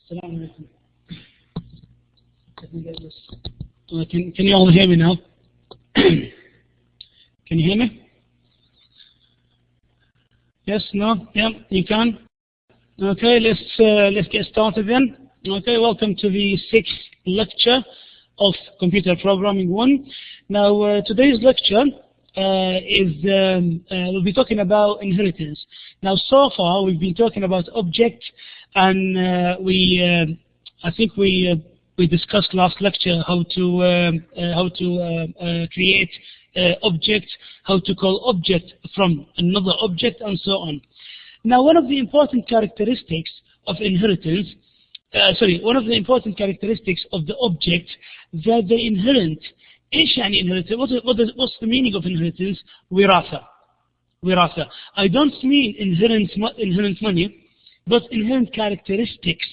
Assalamu alaikum. Let me get this. Can you all hear me now? Can you hear me? Yes, no, yeah, you can. Okay, let's get started then. Okay, welcome to the 6th lecture of Computer Programming 1. Now, today's lecture we'll be talking about inheritance. Now, so far we've been talking about object, and I think we discussed last lecture how to create object, how to call object from another object, and so on. Now, one of the important characteristics of inheritance, one of the important characteristics of the object that they inherit. إيش يعني inheritance? What's the meaning of inheritance? وراثة. I don't mean inherent money, but inherent characteristics.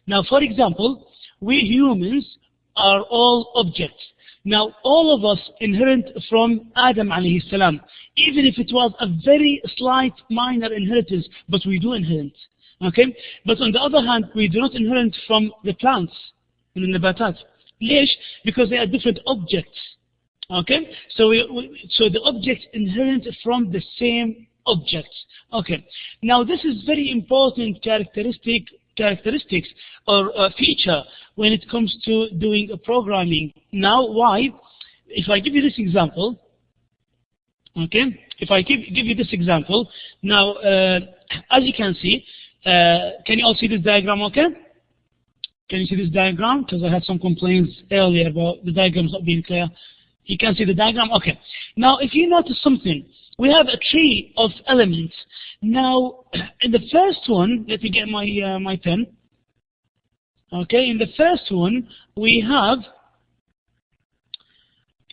Now, for example, we humans are all objects. Now, all of us inherit from Adam alayhi salam, even if it was a very slight, minor inheritance, but we do inherit. Okay? But on the other hand, we do not inherit from the plants, in the nabatat. ليش? Because they are different objects. Okay? So the objects inherit from the same objects. Okay. Now, this is very important characteristics or feature when it comes to doing a programming. Now, why? If I give you this example, okay, if I give you this example, now, as you can see, can you all see this diagram, okay? Can you see this diagram? Because I had some complaints earlier about the diagrams not being clear. You can see the diagram? Okay. Now, if you notice something, we have a tree of elements. Now, in the first one, let me get my pen. Okay, in the first one, we have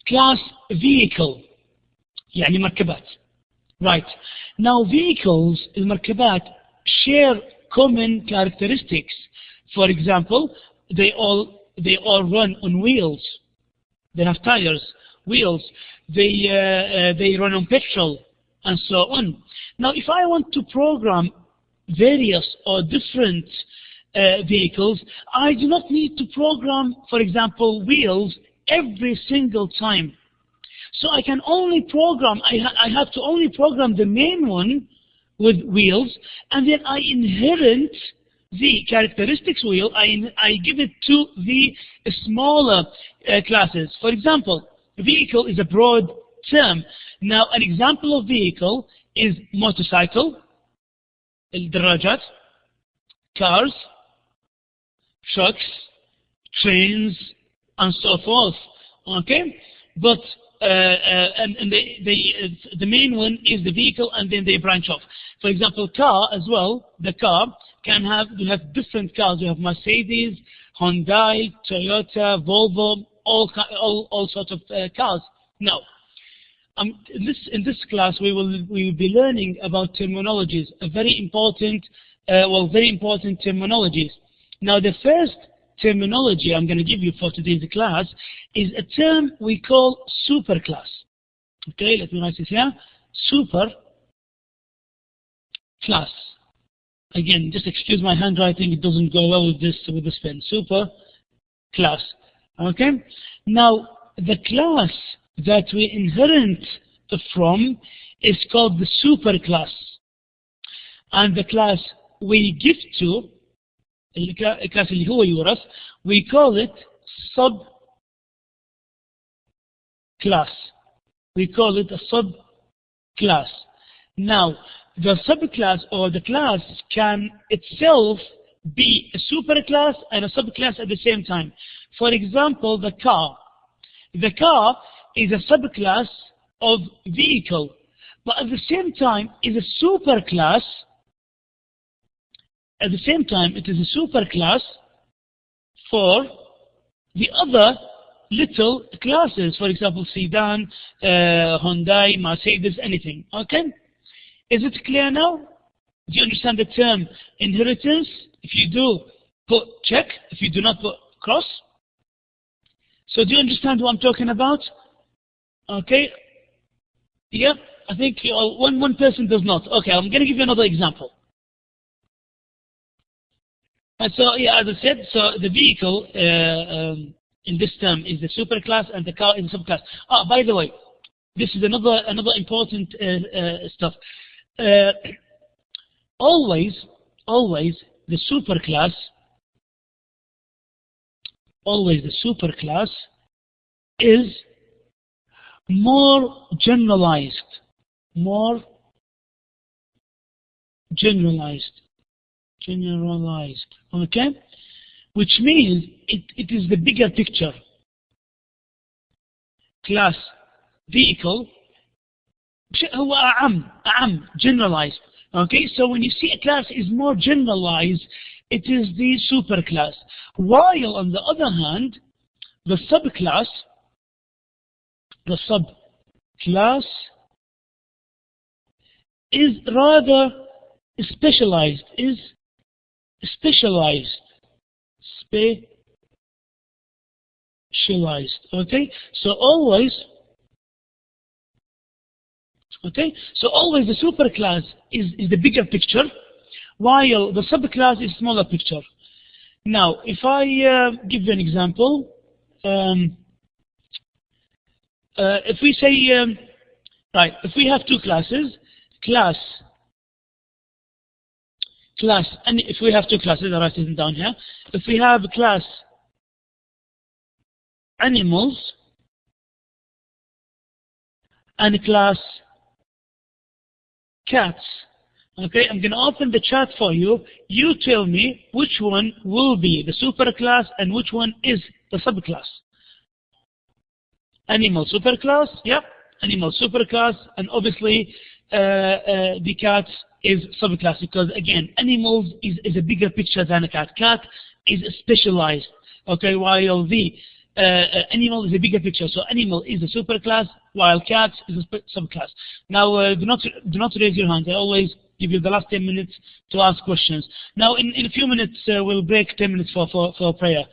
class vehicle. يعني مركبات. Right. Now, vehicles, المركبات, share common characteristics. For example, they all run on wheels. They have tires, wheels. They run on petrol, and so on. Now, if I want to program various or different vehicles, I do not need to program, for example, wheels every single time. So I can only program. I have to only program the main one with wheels, and then I inherit the characteristics wheel, I give it to the smaller classes. For example, vehicle is a broad term. Now, an example of vehicle is motorcycle, الدراجات, cars, trucks, trains, and so forth. Okay, but the main one is the vehicle, and then they branch off. For example, car as well. The car we have different cars. We have Mercedes, Hyundai, Toyota, Volvo, all sorts of cars. Now, in this class, we will be learning about terminologies, very important terminologies. Now, the first terminology I'm going to give you for today's class is a term we call superclass. Okay, let me write this here. Superclass. Again, just excuse my handwriting; it doesn't go well with this pen. Superclass. Okay. Now, the class that we inherit from is called the superclass, and the class we give to, الكلاس اللي هو يورث, we call it subclass. We call it a subclass. Now, the subclass or the class can itself be a superclass and a subclass at the same time. For example, the car. The car is a subclass of vehicle, but at the same time is a superclass. At the same time, it is a superclass for the other little classes. For example, sedan, Hyundai, Mercedes, anything. Okay? Is it clear now? Do you understand the term inheritance? If you do, put check. If you do not, put cross. So do you understand what I'm talking about? Okay? Yeah, I think one person does not. Okay, I'm going to give you another example. And so, yeah, as I said, so the vehicle in this term is the superclass and the car is the subclass. Oh, by the way, this is another important stuff. Always the superclass is more generalized, okay? Which means it is the bigger picture. Class, vehicle, هو أعم, generalized. Okay, so when you see a class is more generalized, it is the superclass. While on the other hand, the subclass is rather specialized, okay? So always the superclass is the bigger picture, while the subclass is smaller picture. Now, if I give you an example, if we say, right, if we have two classes, class, and if we have two classes, I'll write it down here. If we have class animals and class cats, okay, I'm going to open the chat for you. You tell me which one will be the superclass and which one is the subclass. Animal superclass, yep, animal superclass, and obviously the cat is subclass, because again, animals is a bigger picture than a cat. Cat is specialized, okay, while the animal is a bigger picture. So animal is a superclass, while cat is a subclass. Now, do not raise your hand. I always give you the last 10 minutes to ask questions. Now, in a few minutes, we'll break 10 minutes for prayer.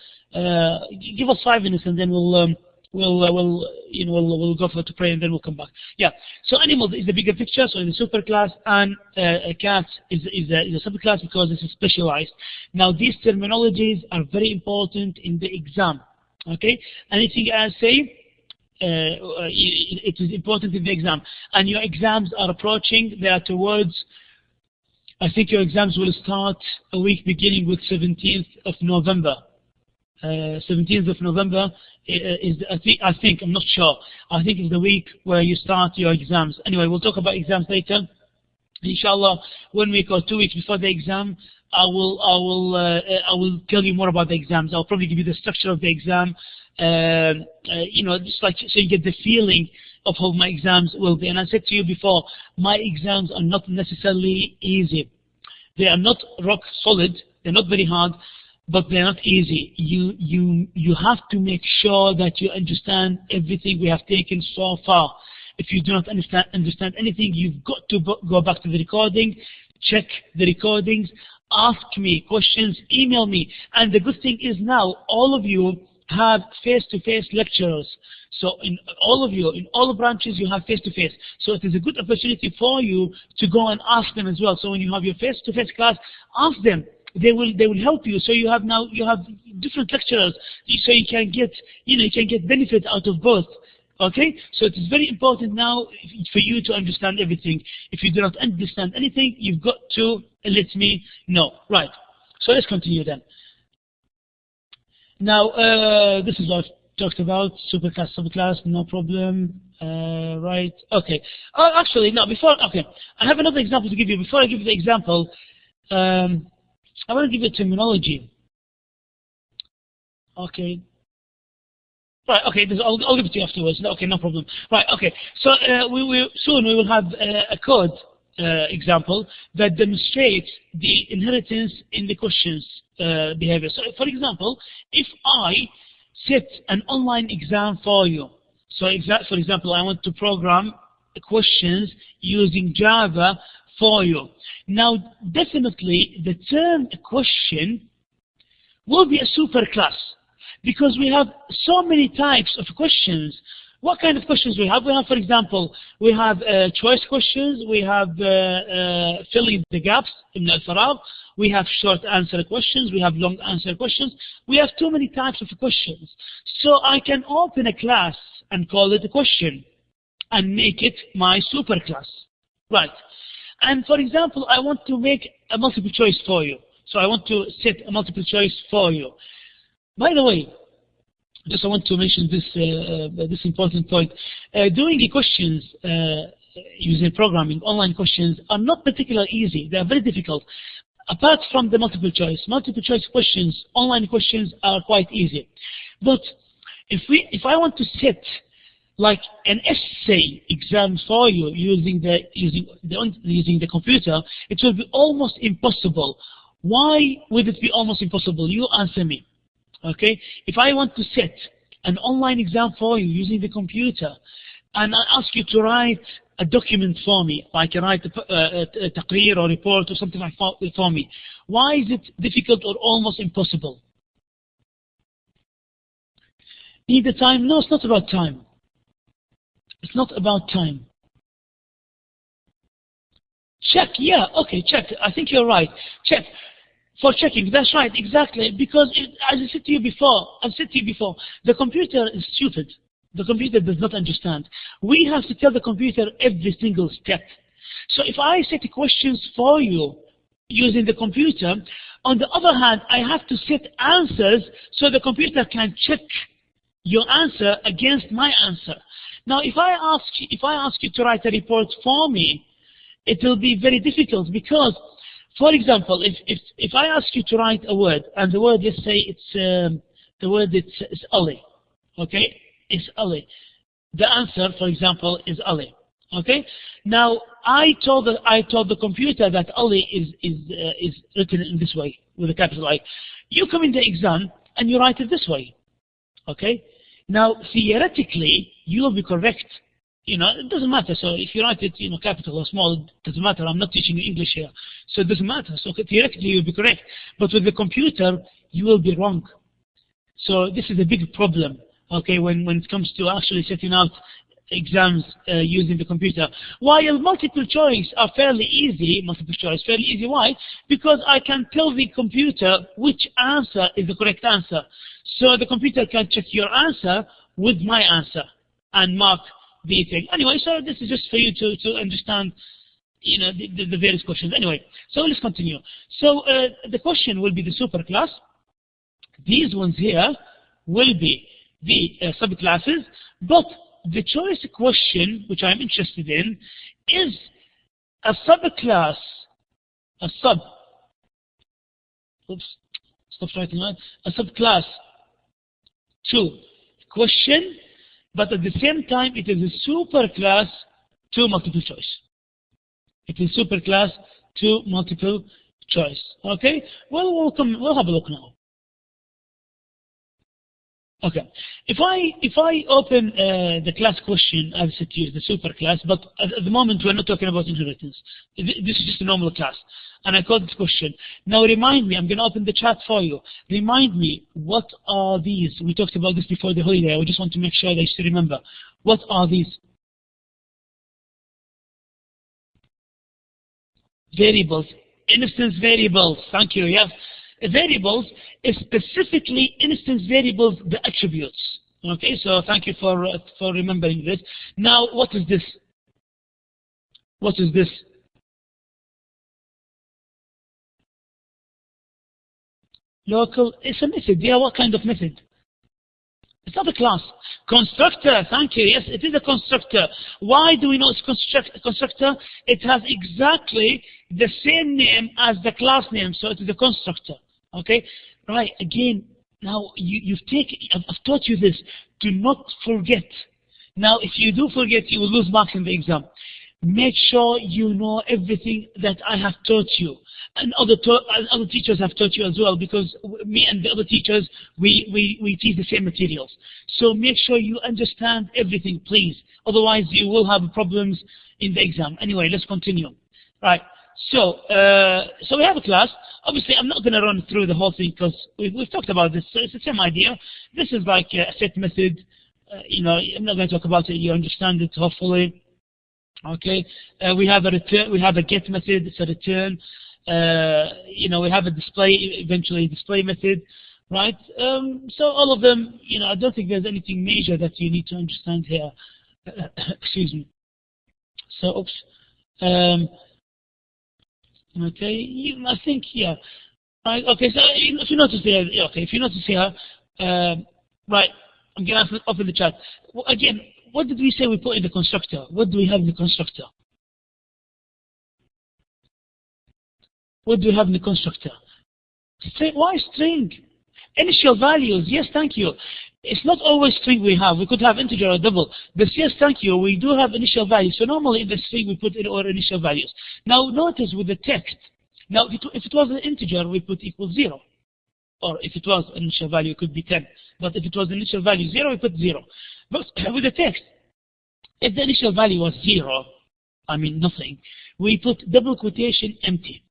Give us 5 minutes, and then we'll go to pray, and then we'll come back. Yeah. So animals is the bigger picture, so it's a superclass, and cat is a subclass because it's specialized. Now, these terminologies are very important in the exam. Okay. Anything I say, it is important in the exam, and your exams are approaching. They are towards. I think your exams will start a week beginning with 17th of November. 17th of November is, I think, I'm not sure. I think it's the week where you start your exams. Anyway, we'll talk about exams later. Inshallah, 1 week or 2 weeks before the exam, I will tell you more about the exams. I'll probably give you the structure of the exam, just like so you get the feeling of how my exams will be. And I said to you before, my exams are not necessarily easy. They are not rock solid. They're not very hard, but they're not easy. You have to make sure that you understand everything we have taken so far. If you do not understand anything, you've got to go back to the recording, check the recordings, ask me questions, email me. And the good thing is now, all of you have face-to-face lecturers. So in all the branches, you have face-to-face. So it is a good opportunity for you to go and ask them as well. So when you have your face-to-face class, ask them. They will help you. So you have different lecturers, so you can get benefit out of both. Okay, so it is very important now for you to understand everything. If you do not understand anything, you've got to let me know. Right. So let's continue then. Now, this is what I've talked about. Superclass, subclass, no problem. Right. Okay. Actually, no. Okay. I have another example to give you. Before I give you the example, I want to give you a terminology. Okay. Right, okay, I'll give it to you afterwards. Okay, no problem. Right, okay. So soon we will have a code example that demonstrates the inheritance in the questions behavior. So, for example, if I set an online exam for you, so for example, I want to program questions using Java for you. Now, definitely, the term question will be a superclass, because we have so many types of questions What kind of questions we have? We have, for example, we have choice questions, we have filling the gaps in al-faragh, we have short answer questions, we have long answer questions. We have too many types of questions. So I can open a class and call it a question and make it my superclass. Right. And for example, I want to make a multiple choice for you. So I want to set a multiple choice for you. By the way, just I want to mention this important point. Doing the questions using programming, online questions, are not particularly easy. They are very difficult. Apart from the multiple choice questions, online questions are quite easy. But if I want to set like an essay exam for you using the computer, it will be almost impossible. Why would it be almost impossible? You answer me. Okay? If I want to set an online exam for you using the computer, and I ask you to write a document for me, like I write a taqreer or report or something like for me, why is it difficult or almost impossible? Need the time? No, it's not about time. It's not about time. Check, yeah, okay, check. I think you're right. Check. For checking, that's right, exactly. Because as I said to you before, the computer is stupid. The computer does not understand. We have to tell the computer every single step. So if I set questions for you using the computer, on the other hand, I have to set answers so the computer can check your answer against my answer. Now, if I ask you to write a report for me, it will be very difficult because, for example, if I ask you to write a word, and the word, let's say it's Ali, okay? It's Ali. The answer, for example, is Ali, okay? Now, I told the computer that Ali is written in this way with a capital I. You come in the exam and you write it this way, okay? Now, theoretically, you will be correct. You know, it doesn't matter. So if you write it, you know, capital or small, it doesn't matter. I'm not teaching you English here. So it doesn't matter. So theoretically, you'll be correct. But with the computer, you will be wrong. So this is a big problem, okay, when it comes to actually setting out exams using the computer. While multiple choice are fairly easy, why? Because I can tell the computer which answer is the correct answer. So the computer can check your answer with my answer and mark the thing. Anyway, so this is just for you to understand, you know, the various questions. Anyway, so let's continue. So the question will be the superclass. These ones here will be the subclasses, but the choice question, which I'm interested in, is a subclass, a subclass to question, but at the same time it is a superclass to multiple choice. It is superclass to multiple choice. Okay? Well, we'll have a look now. Okay. If I open the class question, I've set to use the superclass, but at the moment we're not talking about inheritance. This is just a normal class. And I call this question. Now remind me, I'm going to open the chat for you. Remind me, what are these? We talked about this before the holiday. I just want to make sure that you still remember. What are these? Variables. Instance variables. Thank you. Yes. Variables is specifically instance variables, the attributes. Okay, so thank you for remembering this. Now, what is this? What is this? Local, it's a method. Yeah, what kind of method? It's not a class. Constructor, thank you. Yes, it is a constructor. Why do we know it's constructor? It has exactly the same name as the class name, so it is a constructor. Okay, right, again, now I've taught you this. Do not forget. Now, if you do forget, you will lose marks in the exam. Make sure you know everything that I have taught you. And other teachers have taught you as well, because me and the other teachers, we teach the same materials. So make sure you understand everything, please. Otherwise, you will have problems in the exam. Anyway, let's continue. Right. So we have a class. Obviously, I'm not going to run through the whole thing because we've talked about this. So it's the same idea. This is like a set method. you know, I'm not going to talk about it. You understand it, hopefully. Okay. We have a return. We have a get method. It's a return. You know, we have a display, eventually display method, right? So all of them, you know, I don't think there's anything major that you need to understand here. Excuse me. So, oops. Okay, I think, yeah. Right, okay, so if you notice here, okay, if you notice here, right, I'm going to open the chat. Again, what did we say we put in the constructor? What do we have in the constructor? What do we have in the constructor? String, why string? Initial values, yes, thank you. It's not always string we have. We could have integer or double. But yes, thank you, we do have initial values. So normally in the string we put in our initial values. Now notice with the text, now if it was an integer, we put equals 0. Or if it was an initial value, it could be 10. But if it was initial value 0, we put 0. But with the text, if the initial value was 0, I mean nothing, we put double quotation empty.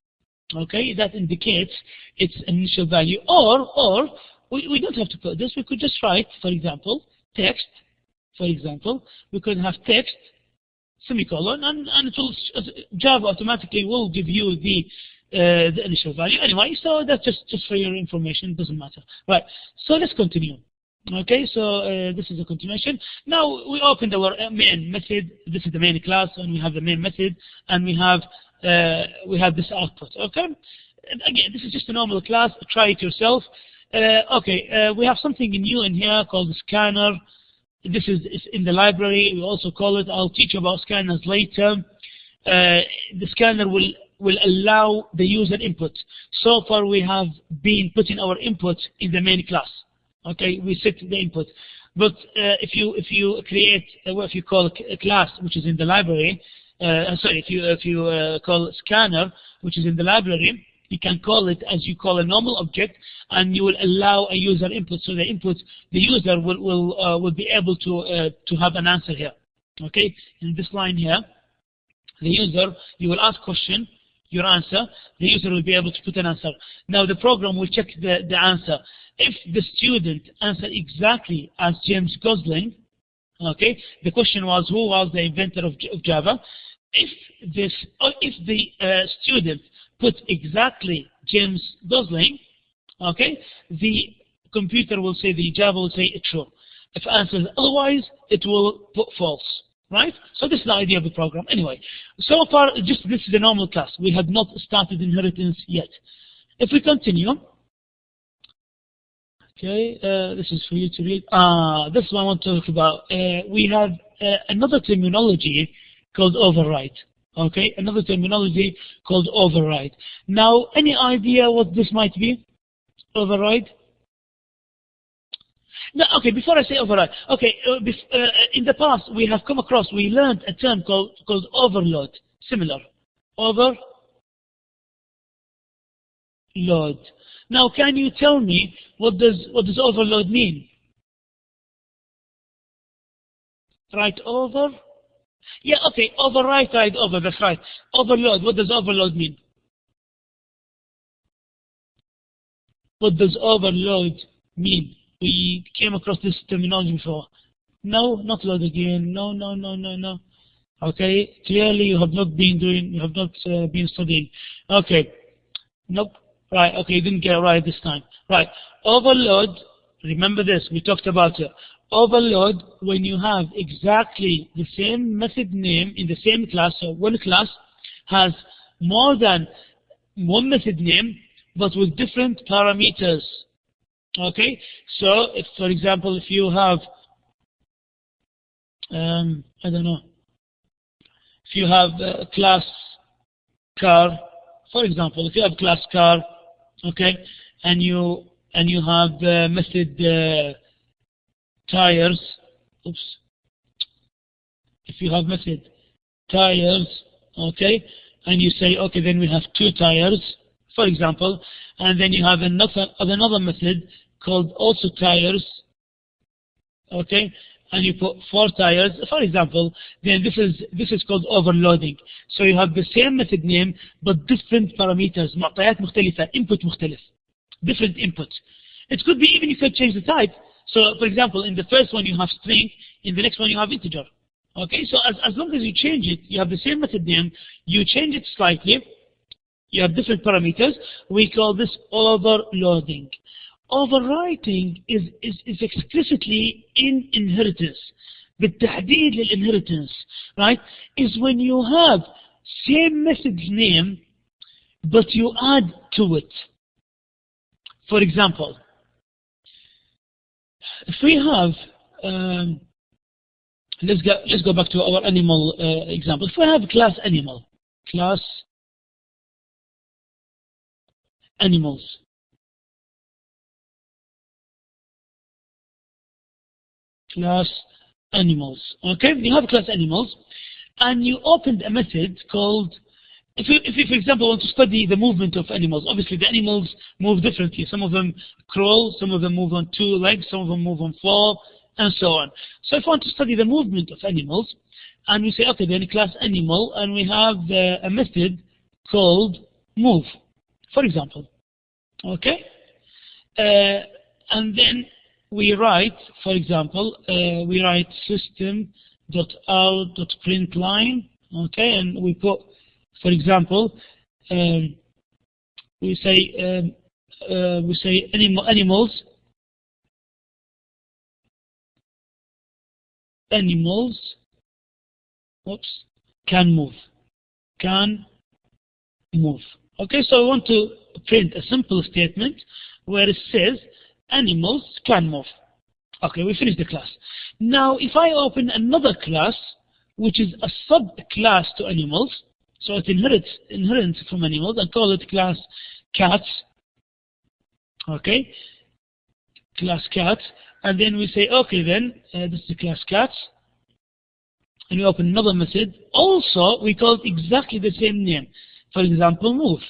Okay, that indicates its initial value. Or we don't have to put this. We could just write, for example, text. For example, we could have text semicolon, and it will, Java automatically will give you the initial value anyway. So that's just for your information. It doesn't matter. Right. So let's continue. Okay. So this is a continuation. Now we opened our main method. This is the main class, and we have the main method, and we have this output. Okay. And again, this is just a normal class. Try it yourself. Okay. We have something new in here called the scanner. This is in the library. We also call it. I'll teach you about scanners later. The scanner will allow the user input. So far, we have been putting our input in the main class. Okay, we set the input. But if you create what you call a class, which is in the library, sorry, if you call scanner, which is in the library, you can call it as you call a normal object, and you will allow a user input. So the user will be able to have an answer here. Okay, in this line here, the user, you will ask question, your answer, the user will be able to put an answer. Now the program will check the answer. If the student answered exactly as James Gosling, okay, the question was who was the inventor of Java. If the student put exactly James Gosling, okay, the computer will say, the Java will say it's true. If it answers otherwise, it will put false. Right? So this is the idea of the program. Anyway, so far, this is the normal class. We have not started inheritance yet. If we continue, okay, this is for you to read. This is what I want to talk about. We have another terminology called override. Okay, another terminology called override. Now, any idea what this might be? Override? No, okay, before I say override, okay, in the past we have come across, we learned a term called overload, similar. Overload. Now, can you tell me what does overload mean? Right over? Yeah, okay, override, right over, that's right. Overload, what does overload mean? What does overload mean? We came across this terminology before. No, not load again. No. Okay, clearly you have not been studying. Okay, nope. Right, okay, you didn't get it right this time. Right, overload, remember this, we talked about it. Overload, when you have exactly the same method name in the same class, so one class has more than one method name, but with different parameters. Okay, so if, for example, if you have, I don't know, if you have class car, for example, if you have class car, okay, and you have method tires, oops, if you have method tires, okay, and you say, okay, then we have 2 tires, for example, and then you have another method called also tires, okay, and you put 4 tires, for example, then this is called overloading. So you have the same method name but different parameters, معطيات مختلفة, input مختلف, different inputs. It could be even you could change the type. So for example, in the first one you have string, in the next one you have integer. Okay, so as long as you change it, you have the same method name, you change it slightly, you have different parameters, we call this overloading. Overwriting is explicitly in inheritance. بالتحديد للinheritance, right? Is when you have same method name, but you add to it. For example, if we have, let's go back to our animal example. If we have class animal, class animals, class animals. Okay, you have class animals, and you opened a method called, if you, for example, want to study the movement of animals, obviously the animals move differently. Some of them crawl, some of them move on 2 legs, some of them move on 4, and so on. So if I want to study the movement of animals, and we say, okay, then class animal, and we have a method called move, for example. Okay? And then we write, for example, we write system.out.println, okay, and we put, for example, we say animals can move. Okay, so I want to print a simple statement where it says animals can move. Okay, we finished the class. Now, if I open another class, which is a subclass to animals, so it inherits from animals, and call it class cats. Okay, class cats, and then we say, okay, then this is class cats, and we open another method. Also, we call it exactly the same name. For example, move.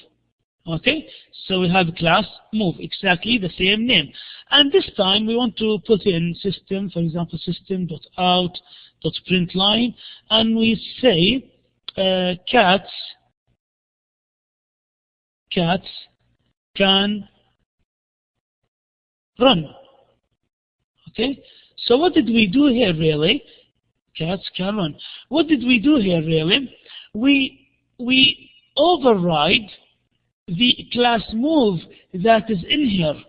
Okay, so we have class move, exactly the same name. And this time we want to put in system, for example, system.out.println, and we say cats can run. Okay, so what did we do here really? Cats can run. What did we do here really? We override the class move that is in here.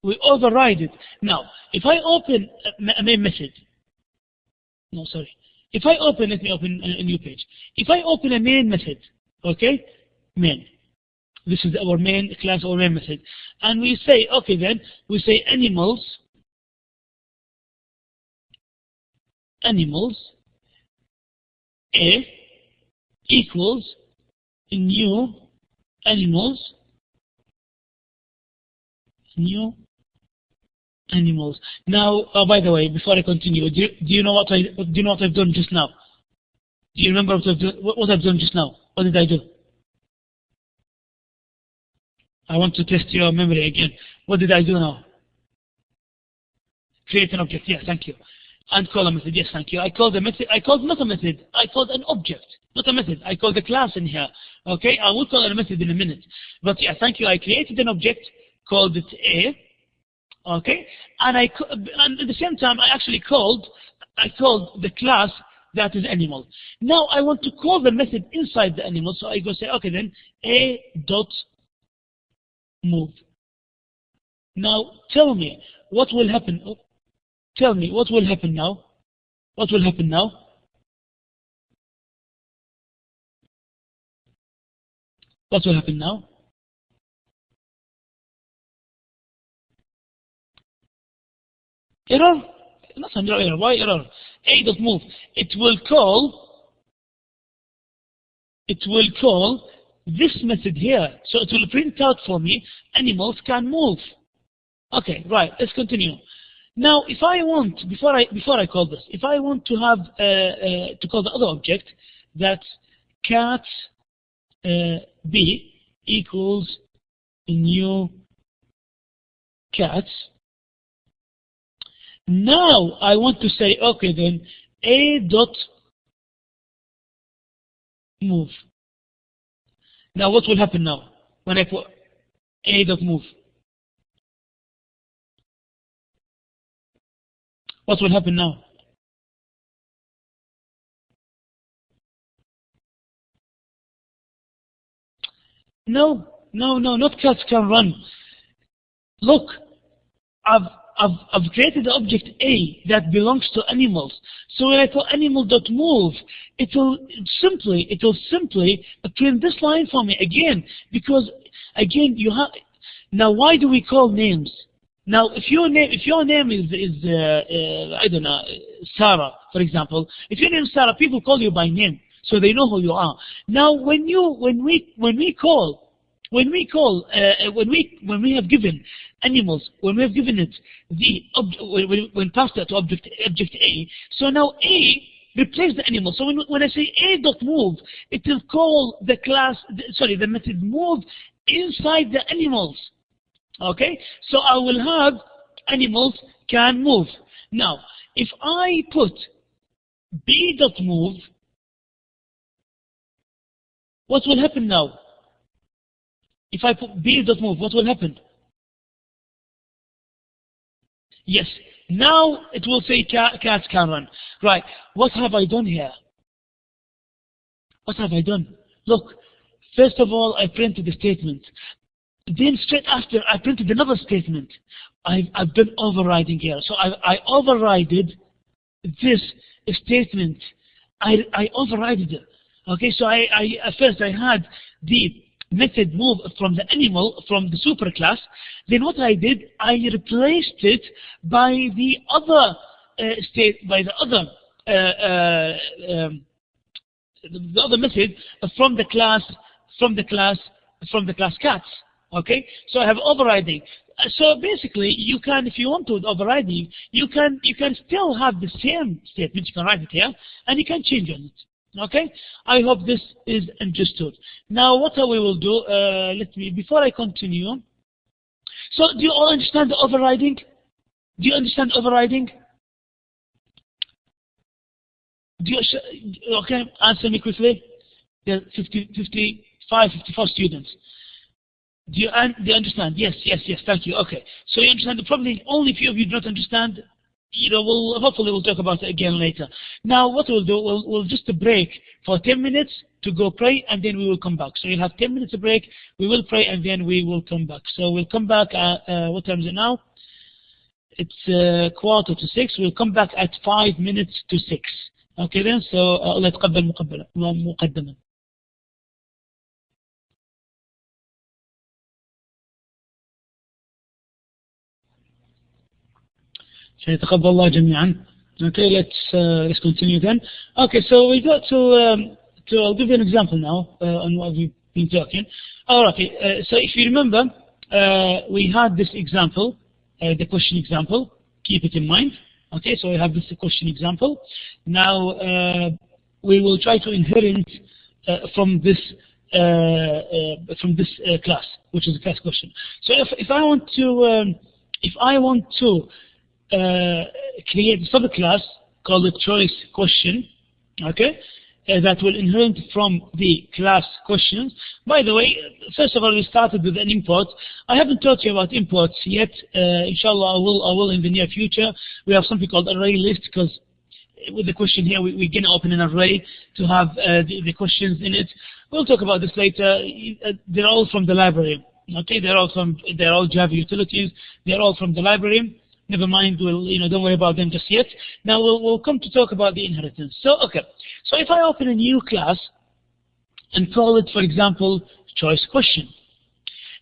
We override it. Now, if I open a main method, if I open, let me open a new page. If I open a main method, okay, main. This is our main class or main method. And we say, okay then, we say animals A equals new animals. Now, by the way, before I continue, do you know what I've done just now? Do you remember what I've done just now? What did I do? I want to test your memory again. What did I do now? Create an object. Yes, thank you. And call a method. Yes, thank you. I called a method. I called not a method. I called an object, not a method. I called a class in here. Okay, I will call it a method in a minute. But yeah, thank you. I created an object, called it A. Okay, and at the same time, I called the class that is animal. Now I want to call the method inside the animal, so I go say, okay then, A dot move. Now tell me what will happen. Tell me what will happen now. What will happen now? What will happen now? Error? Nothing, no error. Why error? A dot move. It will call this method here. So it will print out for me animals can move. Okay, right. Let's continue. Now, if I want, before I call this, if I want to have to call the other object, that cat B equals new cats. Now I want to say, okay then, A dot move. Now what will happen now when I put A dot move? What will happen now? No, not cats can run. Look, I've created the object A that belongs to animals. So when I put animal.move, it will simply print this line for me again, because again you have. Now why do we call names? Now if your name is I don't know, Sarah, for example. If your name is Sarah, people call you by name, so they know who you are. Now when we have given animals, when we have given it when passed that to object A, so now A replace the animal. So when I say A.move, it will call the class, the method move inside the animals. Okay, so I will have animals can move. Now, if I put B.move, what will happen now? If I put B.move, what will happen? Yes, now it will say cats can run. Right, what have I done here? What have I done? Look, first of all, I printed the statement. Then straight after, I printed another statement. I've done overriding here. So I overrided this statement. I overrided it. Okay, so at first I had the method move from the animal, from the superclass. Then what I did, I replaced it by the other the other method from the class cats. Okay, so I have overriding. So basically, you can, if you want to overriding, you can still have the same statement. You can write it here, and you can change on it. Okay, I hope this is understood. Now, what we will do? Before I continue. So, do you all understand the overriding? Do you understand overriding? Okay, answer me quickly. There are 54 students. Do you understand? Yes, thank you. Okay, so you understand. Probably only a few of you do not understand. Hopefully we'll talk about it again later. Now what we'll do, we'll just break for 10 minutes to go pray, and then we will come back. So you'll have 10 minutes of break, we will pray, and then we will come back. So we'll come back at, what time is it now? It's 5:45. We'll come back at 5 minutes to 6. Okay then, so Allah يتقبل مقدما. يتقبل الله جميعا. Okay, let's continue then. Okay, so we got to I'll give you an example now on what we've been talking. Okay, so if you remember, we had this example, the question example. Keep it in mind. Okay, so we have this question example. Now we will try to inherit from this class, which is the class question. So if I want to create a subclass called the choice question, okay, that will inherit from the class questions. By the way, first of all, we started with an import. I haven't taught you about imports yet. Inshallah, I will in the near future. We have something called array list, because with the question here, we're going to open an array to have the questions in it. We'll talk about this later. They're all from the library. Okay, they're all Java utilities. They're all from the library. Never mind, don't worry about them just yet. Now we'll come to talk about the inheritance. So, okay. So if I open a new class and call it, for example, choice question.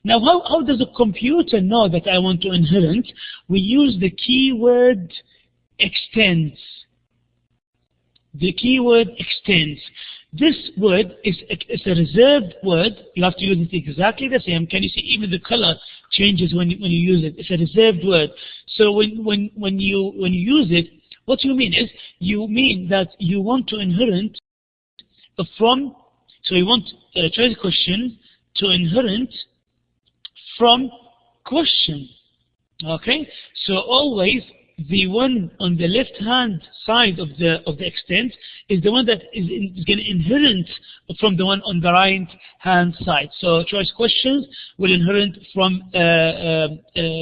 Now, how does the computer know that I want to inherit? We use the keyword extends. The keyword extends. This word is a reserved word. You have to use it exactly the same. Can you see even the color changes when you use it? It's a reserved word. So when you use it, what you mean is you mean that you want to inherit from. So you want a choice question to inherit from question. Okay. So always the one on the left-hand side of the extent is the one that is going to inherit from the one on the right-hand side. So choice questions will inherit from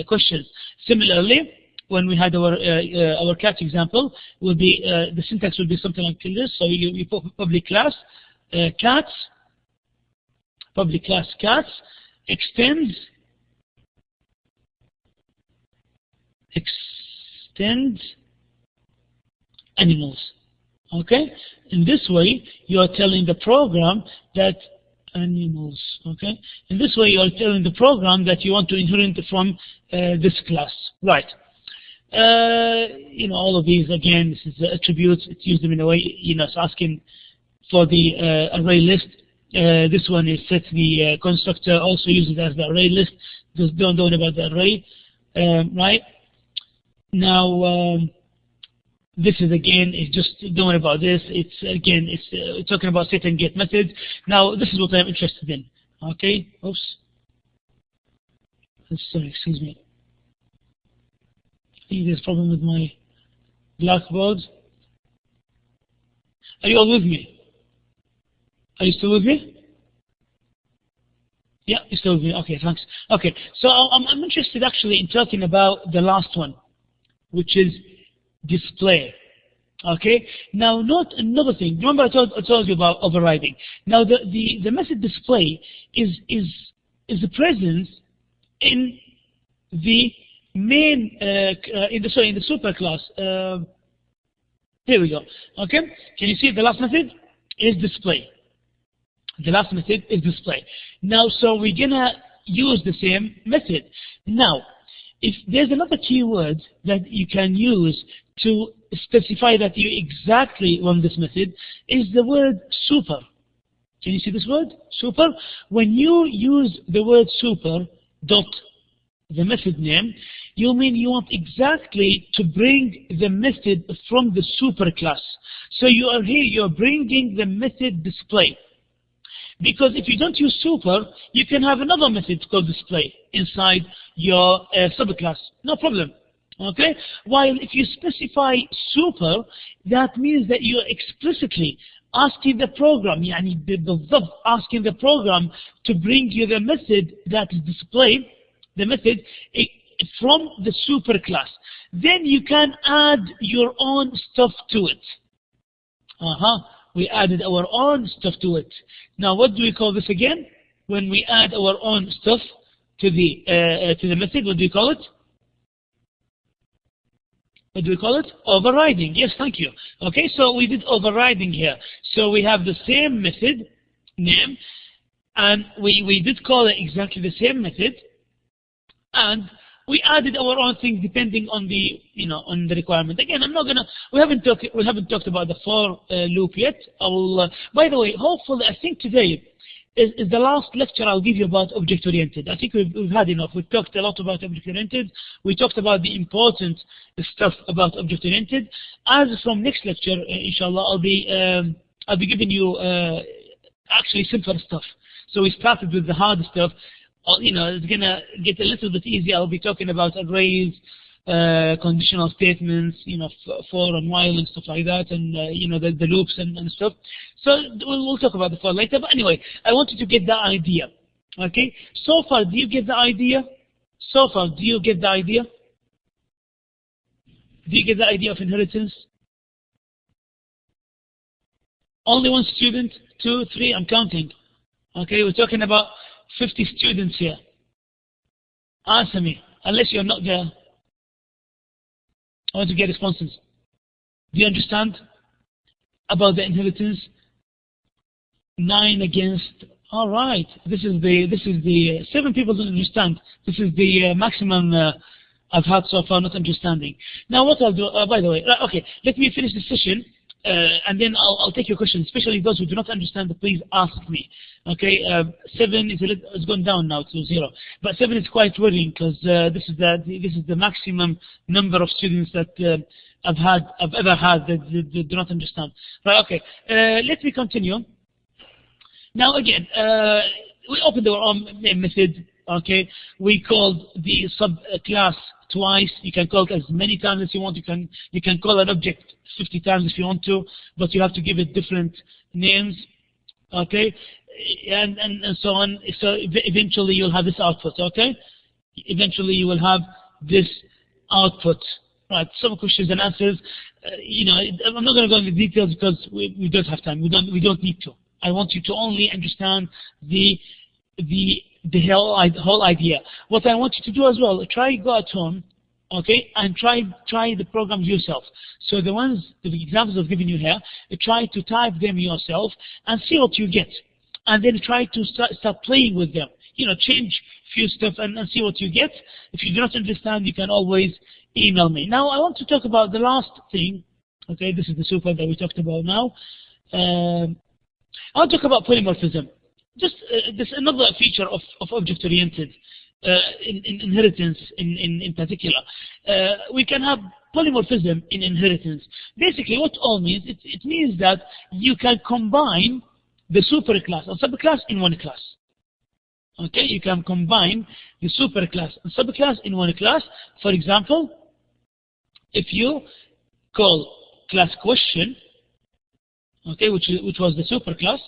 questions. Similarly, when we had our cat example, will be the syntax will be something like this. So you put public class cats, public class cats extends animals. Okay, in this way you are telling the program that animals. Okay, in this way you are telling the program that you want to inherit from this class, right? All of these, again, this is attributes. It's used them in a way, it's asking for the array list. This one is set the constructor, also uses it as the array list. Just don't know about the array, right? Now, this is again, it's just don't worry about this. It's again, it's talking about set and get methods. Now, this is what I'm interested in. Okay, oops. Sorry, excuse me. I think there's a problem with my BlackBoard. Are you all with me? Are you still with me? Yeah, you're still with me. Okay, thanks. Okay, so I'm interested actually in talking about the last one, which is display. Okay. Now, note another thing. Remember, I told you about overriding. Now, the method display is the presence in the main in the superclass. Here we go. Okay. Can you see the last method is display? The last method is display. Now, so we're gonna use the same method. Now, if there's another keyword that you can use to specify that you exactly want this method, is the word super. Can you see this word? Super. When you use the word super dot the method name, you mean you want exactly to bring the method from the superclass. So you are here, you're bringing the method display. Because if you don't use super, you can have another method called display inside your subclass. No problem. Okay? While if you specify super, that means that you're explicitly asking the program, asking the program to bring you the method that is displayed, the method from the superclass. Then you can add your own stuff to it. We added our own stuff to it. Now, what do we call this again? When we add our own stuff to the method, what do we call it? What do we call it? Overriding. Yes, thank you. Okay, so we did overriding here. So we have the same method name, and we did call it exactly the same method, and we added our own things depending on the on the requirement. Again, we haven't talked about the for loop yet. I will. By the way, hopefully, I think today is the last lecture I'll give you about object-oriented. I think we've had enough. We've talked a lot about object-oriented. We talked about the important stuff about object-oriented. As from next lecture, inshallah, I'll be giving you actually simpler stuff. So we started with the hard stuff. It's gonna get a little bit easier. I'll be talking about arrays, conditional statements, for and while and stuff like that, and the loops and stuff. So we'll talk about the for later. But anyway, I want you to get the idea. Okay. So far, do you get the idea? So far, do you get the idea? Do you get the idea of inheritance? Only one student, 2, 3. I'm counting. Okay, we're talking about 50 students here. Answer me, unless you're not there. I want to get responses. Do you understand about the inheritance? 9 against. All right. This is the 7 people don't understand. This is the maximum I've had so far not understanding. Now what I'll do. By the way, okay. Let me finish the session. And then I'll take your questions, especially those who do not understand. Please ask me. Okay, 7 is gone down now to 0, but 7 is quite worrying because this is the maximum number of students that I've ever had that do not understand. Right? Okay. Let me continue. Now again, we opened our own method. Okay, we called the subclass twice. You can call it as many times as you want. You can call an object 50 times if you want to, but you have to give it different names. Okay, and so on. So eventually you'll have this output. Okay, eventually you will have this output. Right, some questions and answers. You know, I'm not going to go into details because we don't have time. We don't need to. I want you to only understand the whole idea. What I want you to do as well, try go at home, okay, and try the programs yourself. So the examples I've given you here, try to type them yourself and see what you get, and then try to start playing with them. You know, change few stuff and see what you get. If you do not understand, you can always email me. Now I want to talk about the last thing. Okay, this is the super that we talked about now. I want to talk about polymorphism. Just this another feature of object-oriented inheritance in particular. We can have polymorphism in inheritance. Basically, what all means, it means that you can combine the superclass and subclass in one class. Okay, you can combine the superclass and subclass in one class. For example, if you call class question, okay, which was the superclass,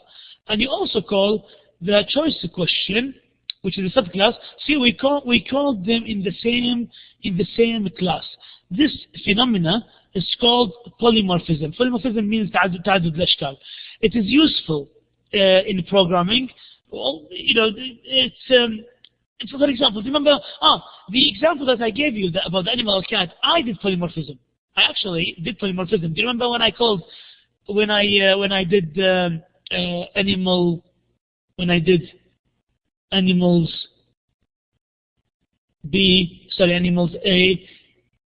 and you also call the choice question, which is the subclass. See, we called them in the same class. This phenomena is called polymorphism. Polymorphism means تعدد الأشكال. It is useful in programming. Well, you know, it's for example, remember the example that I gave you about the animal cat. I did polymorphism. I actually did polymorphism. Do you remember when I did animals B, sorry, animals A,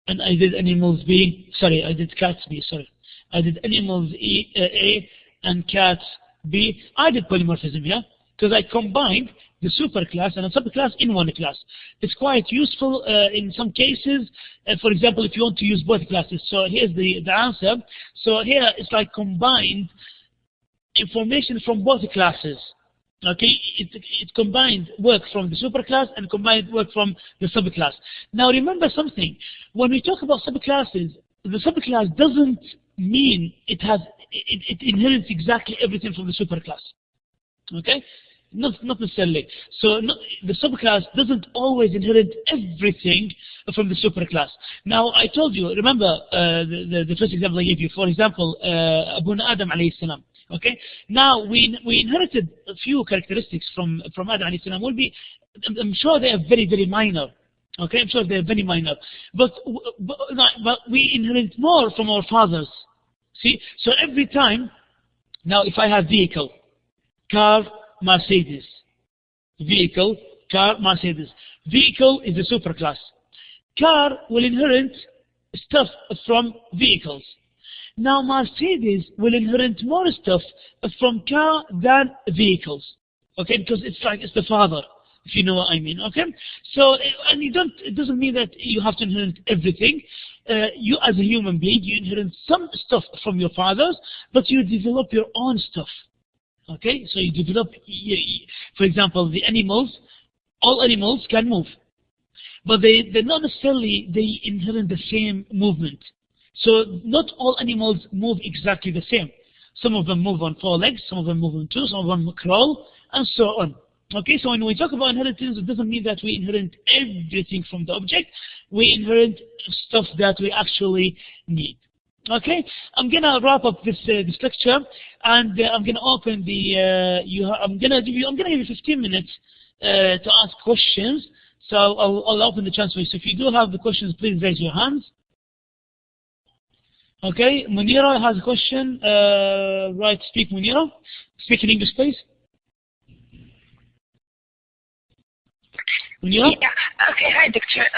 and I did animals B, sorry, I did cats B, sorry. I did animals A and cats B. I did polymorphism, yeah? Because I combined the superclass and a subclass in one class. It's quite useful in some cases. For example, if you want to use both classes. So here's the answer. So here it's like combined information from both classes. Okay, it combined work from the superclass and combined work from the subclass. Now remember something. When we talk about subclasses, the subclass doesn't mean it inherits exactly everything from the superclass. Okay, not necessarily. So the subclass doesn't always inherit everything from the superclass. Now I told you, remember the first example I gave you. For example, Abuna Adam alayhi salam. Okay. Now we inherited a few characteristics from Adam alayhi salam. I'm sure they are very, very minor. Okay, I'm sure they are very minor. But we inherit more from our fathers. See, so every time. Now, if I have vehicle, car, Mercedes. Vehicle, car, Mercedes. Vehicle is a superclass. Car will inherit stuff from vehicles. Now Mercedes will inherit more stuff from car than vehicles. Okay, because it's the father, if you know what I mean. Okay, so and it doesn't mean that you have to inherit everything. You as a human being, you inherit some stuff from your fathers, but you develop your own stuff. Okay, so you develop, for example, the animals. All animals can move, but they're not necessarily they inherit the same movement. So not all animals move exactly the same. Some of them move on 4 legs, some of them move on 2, some of them crawl, and so on. Okay, so when we talk about inheritance, it doesn't mean that we inherit everything from the object. We inherit stuff that we actually need. Okay, I'm gonna wrap up this lecture, and I'm gonna open the. I'm gonna give you 15 minutes to ask questions. So I'll open the chance for you. So if you do have the questions, please raise your hands. Okay, Munira has a question. Right, speak Munira. Speak in English, please. Munira? Yeah. Okay, hi, Doctor.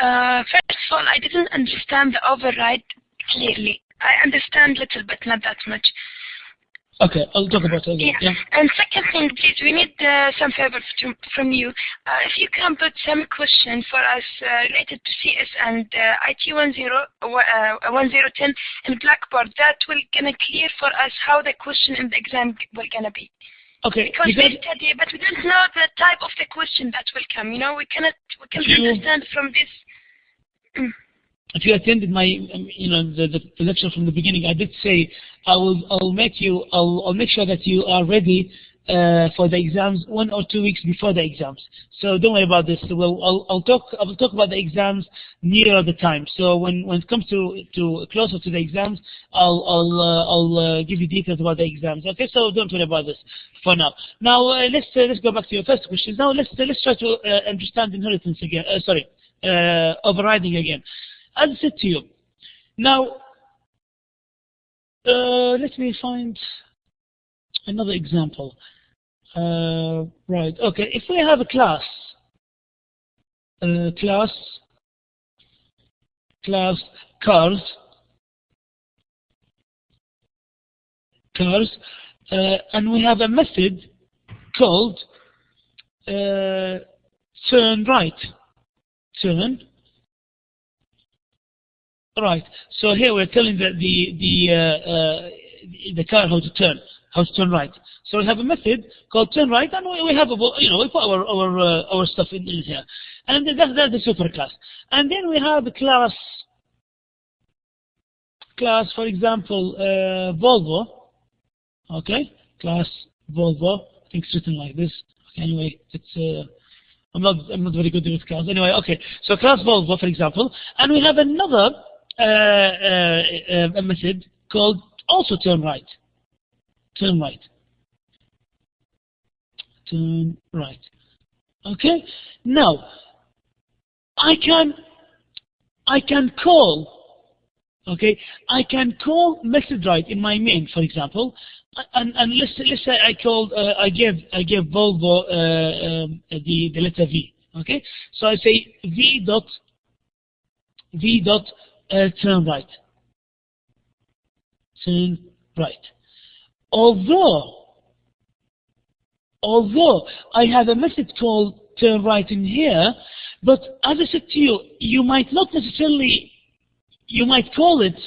First of all, I didn't understand the override clearly. I understand little, but not that much. Okay, I'll talk about it. Yeah. And second thing, please, we need some favor from you. If you can put some question for us related to CS and IT 1010 in BlackBoard, that will gonna clear for us how the question in the exam will gonna be. Okay. Because we study, but we don't know the type of the question that will come. You know, we cannot understand from this. If you attended my, the lecture from the beginning, I did say I'll make sure that you are ready for the exams 1 or 2 weeks before the exams. So don't worry about this. I'll talk about the exams nearer the time. So when it comes to closer to the exams, I'll give you details about the exams. Okay, so don't worry about this for now. Now let's go back to your first question. Now let's try to understand inheritance again. Overriding again. As I said to you. Now let me find another example. Right. Okay. If we have a class cars, and we have a method called turn right. So here we're telling the car how to turn right. So we have a method called turn right, and we have we put our stuff in here, and that's the superclass. And then we have a class, for example, Volvo. Okay, class Volvo. I think it's written like this. Okay, anyway, it's I'm not very good with cars. Anyway, okay. So class Volvo, for example, and we have another a method called also turn right. Okay. Now I can call. Okay, I can call method right in my main, for example, and let's say I gave Volvo the letter V. Okay, so I say V dot turn right. Although I have a method called turn right in here, but as I said to you, you might not necessarily, you might call it,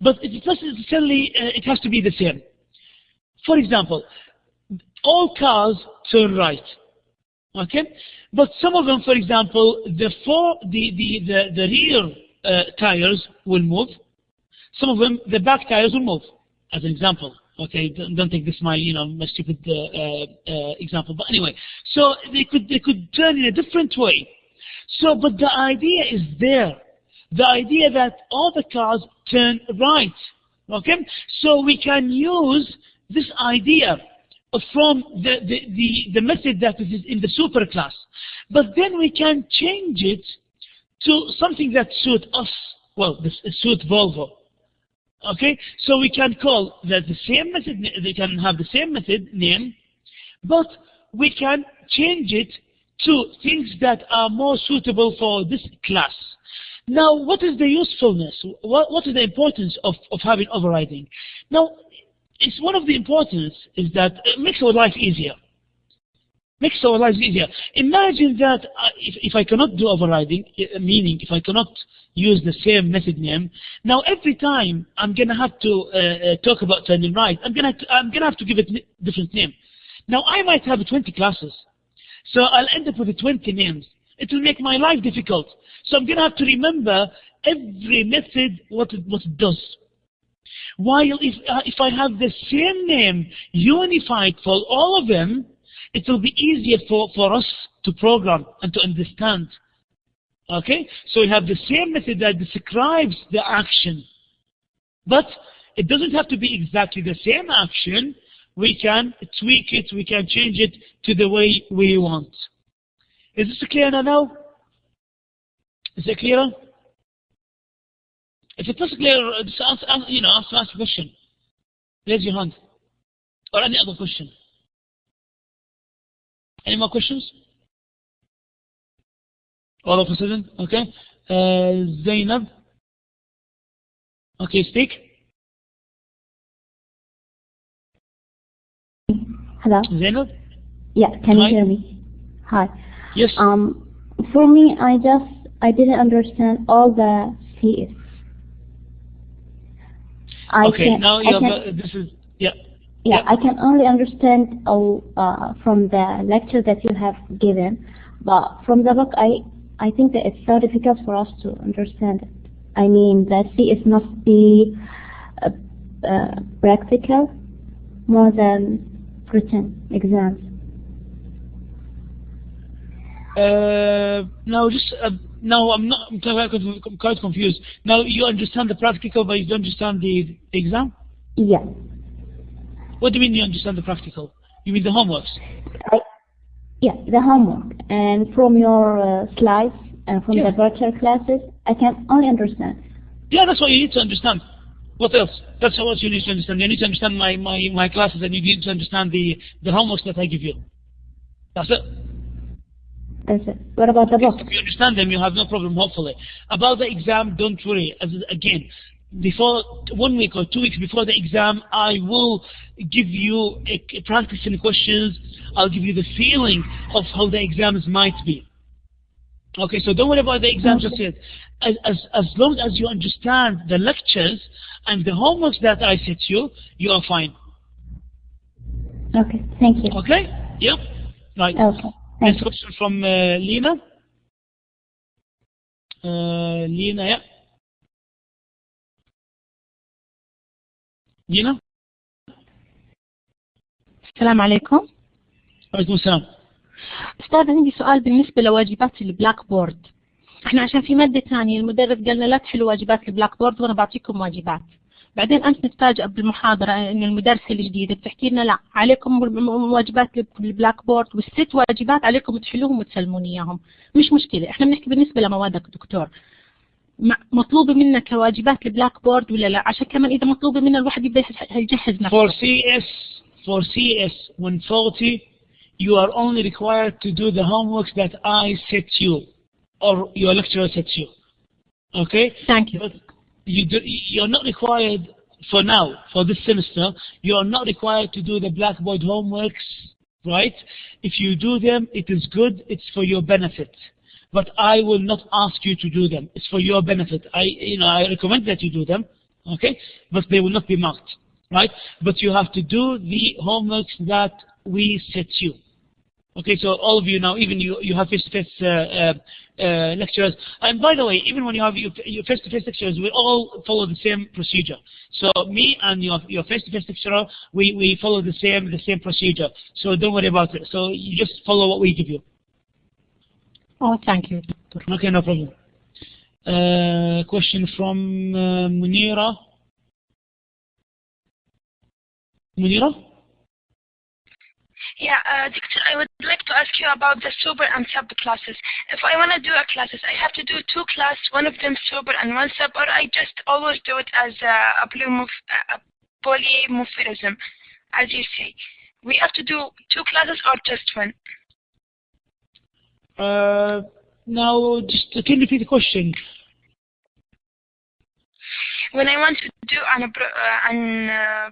but it doesn't necessarily, it has to be the same. For example, all cars turn right, okay? But some of them, for example, the rear tires will move. Some of them, the back tires will move, as an example. Okay, don't take this my stupid example, but anyway, so they could turn in a different way. So, but the idea is there. The idea that all the cars turn right. Okay, so we can use this idea from the method that is in the superclass, but then we can change it to something that suits us. Well, this suits Volvo. Okay, so we can call that the same method. They can have the same method name, but we can change it to things that are more suitable for this class. Now, what is the usefulness? What is the importance of having overriding? Now, it's one of the importance is that it makes our life easier. Imagine that if I cannot do overriding, meaning if I cannot use the same method name, now every time I'm gonna have to talk about turning right, I'm gonna have to give it a different name. Now I might have 20 classes, so I'll end up with 20 names. It will make my life difficult. So I'm gonna have to remember every method what it does. While if I have the same name unified for all of them, it will be easier for us to program and to understand. Okay? So we have the same method that describes the action. But it doesn't have to be exactly the same action. We can tweak it, we can change it to the way we want. Is this clear now? Is it clear? If it's not clear, just ask a question. Raise your hand. Or any other question. Any more questions? All of a sudden? Okay. Zainab? Okay, speak. Hello? Zainab? Yeah, can you Hi. hear me? Hi. Yes. For me, I didn't understand all the CS. Okay, now you have, this is, yeah. Yeah, I can only understand from the lecture that you have given, but from the book, I think that it's so difficult for us to understand it. I mean, the CS must be practical more than written exams? No, no, I'm not. I'm quite confused. Now you understand the practical, but you don't understand the exam. Yeah. What do you mean you understand the practical? You mean the homeworks? Yeah, the homework. And from your slides and from the virtual classes, I can only understand. Yeah, that's what you need to understand. What else? That's what you need to understand. You need to understand my classes, and you need to understand the homeworks that I give you. That's it. That's it. What about the book? If you understand them, you have no problem, hopefully. About the exam, don't worry. Again, before 1 week or 2 weeks before the exam, I will give you practicing questions. I'll give you the feeling of how the exams might be. Okay, so don't worry about the exams just yet. As long as you understand the lectures and the homeworks that I set you, you are fine. Okay, thank you. Okay? Yep. Right. Okay. Next question from Lena. Lena, yeah. لينا. السلام عليكم. وعليكم السلام. أستاذ عندي سؤال بالنسبة لواجبات البلاك بورد. احنا عشان في مادة ثانية المدرس قال لنا لا تحلوا واجبات البلاك بورد وانا بعطيكم واجبات. بعدين أمس نتفاجأ بالمحاضرة إن المدرسة الجديدة بتحكي لنا لا عليكم واجبات البلاك بورد والست واجبات عليكم تحلوهم وتسلموني إياهم. مش مشكلة، احنا بنحكي بالنسبة لموادك دكتور. مطلوبة منا كواجبات البلاك بورد ولا لا؟ عشان كمان إذا مطلوبة منا الواحد يبدأ يجهز نفسه. For CS 140, you are only required to do the homework that I set you or your lecturer sets you. Okay? Thank you. But you're not required for now, for this semester, you are not required to do the BlackBoard homeworks, right? If you do them, it is good, it's for your benefit. But I will not ask you to do them. It's for your benefit. I recommend that you do them, okay? But they will not be marked, right? But you have to do the homeworks that we set you. Okay, so all of you now, even you have face-to-face lecturers. And by the way, even when you have your face-to-face lecturers, we all follow the same procedure. So me and your face-to-face lecturer, we follow the same procedure. So don't worry about it. So you just follow what we give you. Oh, thank you. Okay, no problem. Question from Munira. Munira? Yeah, Doctor, I would like to ask you about the super and sub classes. If I want to do a classes, I have to do 2 classes, one of them super and 1 sub, or I just always do it as a polymorphism, as you say. We have to do 2 classes or just 1? Now, just can you repeat the question? When I want to do a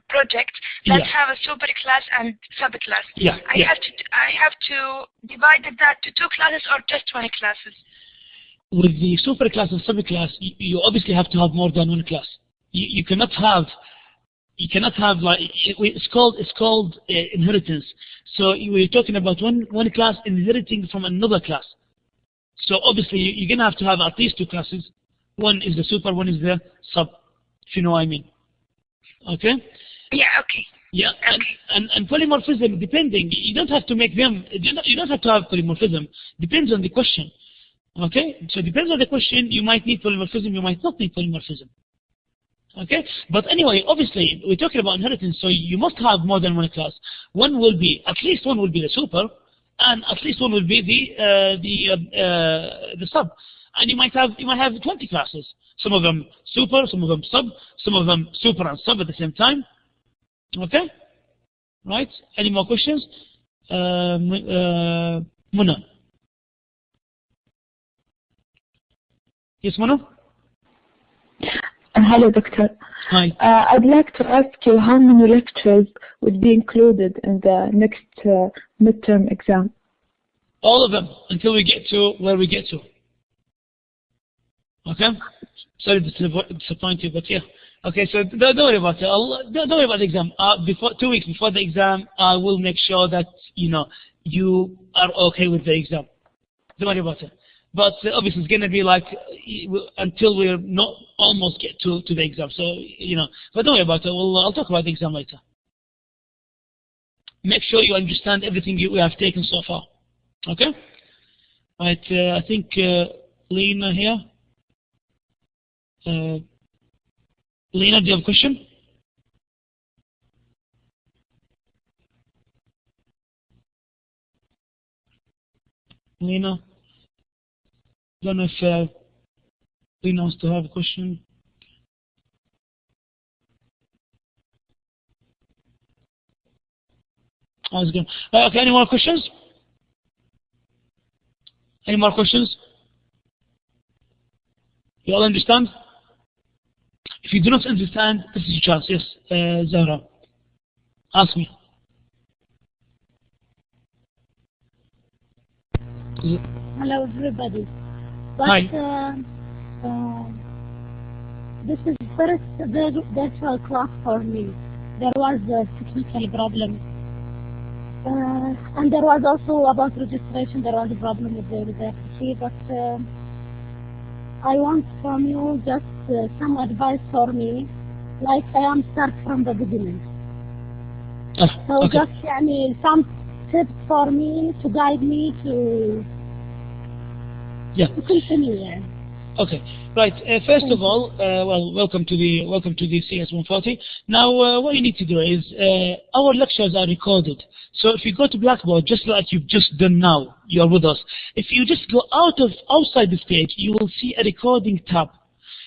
project, let's have a super class and subclass. I have to divide that to 2 classes or just 1 classes. With the super class and subclass, you obviously have to have more than 1 class. You cannot have like it's called inheritance. So we're talking about one class inheriting from another class. So obviously you're gonna have to have at least 2 classes. One is the super, one is the sub. If you know what I mean. Okay? Yeah, okay. Yeah, and polymorphism, depending, you don't have to make them, you don't have to have polymorphism. Depends on the question. Okay? So depends on the question, you might need polymorphism, you might not need polymorphism. Okay? But anyway, obviously, we're talking about inheritance, so you must have more than 1 class. At least one will be the super, and at least one will be the sub. And you might have 20 classes. Some of them super, some of them sub, some of them super and sub at the same time. Okay? Right? Any more questions? Muna. Yes, Muna? Hello, Doctor. Hi. I'd like to ask you how many lectures would be included in the next midterm exam? All of them, until we get to where we get to. Okay? Sorry to disappoint you, but yeah. Okay, so don't worry about it. Don't worry about the exam. 2 weeks before the exam, I will make sure that, you are okay with the exam. Don't worry about it. But obviously it's going to be like, until we're not almost get to the exam. So, but don't worry about it. I'll talk about the exam later. make sure you understand everything we have taken so far. Okay? Right, I think Lena here. Lena, do you have a question? Lena? I don't know if Lena wants to have a question. I was going. Okay, any more questions? Any more questions? You all understand? If you do not understand, this is your chance. Yes, Zahra. Ask me. Hello, everybody. Hi. This is first the virtual class for me. There was a technical problem. And there was also about registration, there was a problem with the university, but I want from you just some advice for me, like I am start from the beginning. So okay. Just some tips for me to guide me to continue. Yeah. Okay, right. First of all, well, welcome to the CS140. Now, what you need to do is our lectures are recorded. So if you go to BlackBoard, just like you've just done now, you are with us. If you just go outside the stage, you will see a recording tab.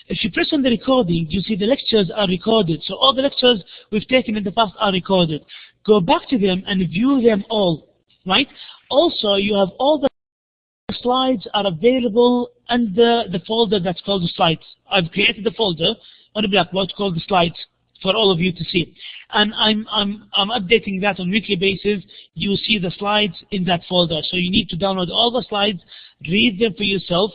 If you press on the recording, you see the lectures are recorded. So all the lectures we've taken in the past are recorded. Go back to them and view them all, right? Also, you have all the slides are available under the folder that's called the slides. I've created the folder on the BlackBoard called the slides for all of you to see. And I'm updating that on a weekly basis. You see the slides in that folder. So you need to download all the slides, read them for yourself.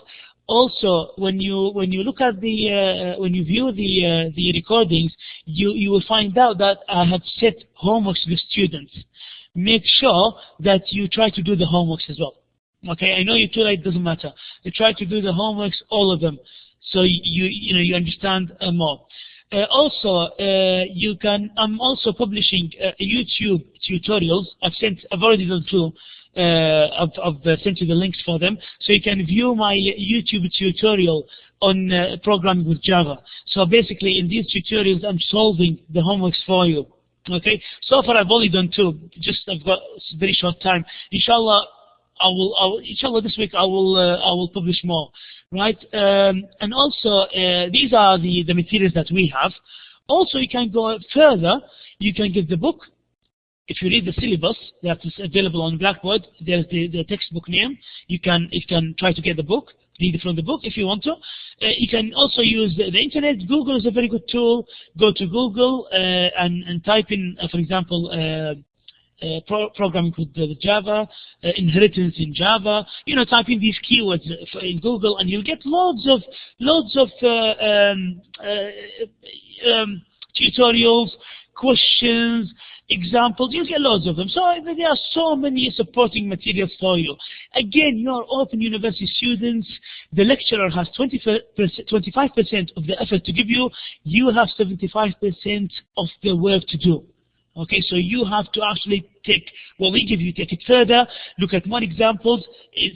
Also, when you look at when you view the recordings, you will find out that I have set homeworks to the students. Make sure that you try to do the homeworks as well. Okay, I know you're too late, doesn't matter. You try to do the homeworks, all of them, so you understand more. Also, I'm also publishing YouTube tutorials. I've already done two. I've sent you the links for them, so you can view my YouTube tutorial on programming with Java. So basically, in these tutorials, I'm solving the homeworks for you. Okay. So far, I've only done two. I've got a very short time. Inshallah. Inshallah, this week I will publish more, right? And also, these are the materials that we have. Also, you can go further. You can get the book. If you read the syllabus that is available on BlackBoard, there's the textbook name. You can try to get the book. Read it from the book if you want to. You can also use the internet. Google is a very good tool. Go to Google and type in, for example, programming with Java, inheritance in Java. Type in these keywords in Google, and you'll get loads of tutorials, questions, examples. You'll get loads of them. So there are so many supporting materials for you. Again, you are open university students. The lecturer has 25% of the effort to give you. You have 75% of the work to do. Okay, so you have to actually take what we give you, take it further, look at more examples.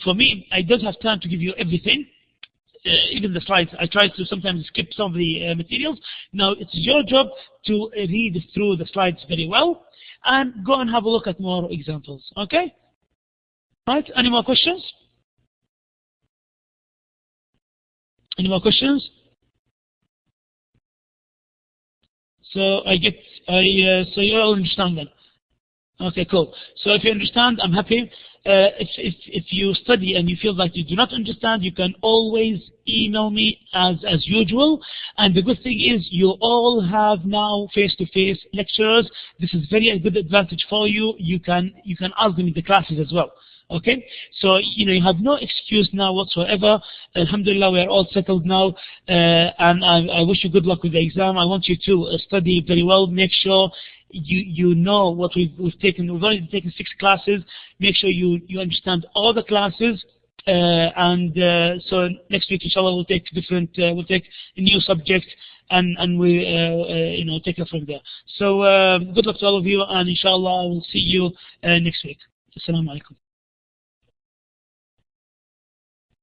For me, I don't have time to give you everything, even the slides. I try to sometimes skip some of the materials. Now, it's your job to read through the slides very well and go and have a look at more examples. Okay? Right, any more questions? Any more questions? So so you all understand then. Okay, cool. So if you understand, I'm happy. If you study and you feel like you do not understand, you can always email me as usual. And the good thing is you all have now face-to-face lecturers. This is very good advantage for you. You can ask them in the classes as well. Okay, so you have no excuse now whatsoever. Alhamdulillah, we are all settled now, and I wish you good luck with the exam. I want you to study very well. Make sure you know what we've taken. We've already taken 6 classes. Make sure you understand all the classes, and so next week inshallah we'll take a new subject, and we take it from there. So good luck to all of you, and inshallah I will see you next week. Assalamu alaikum.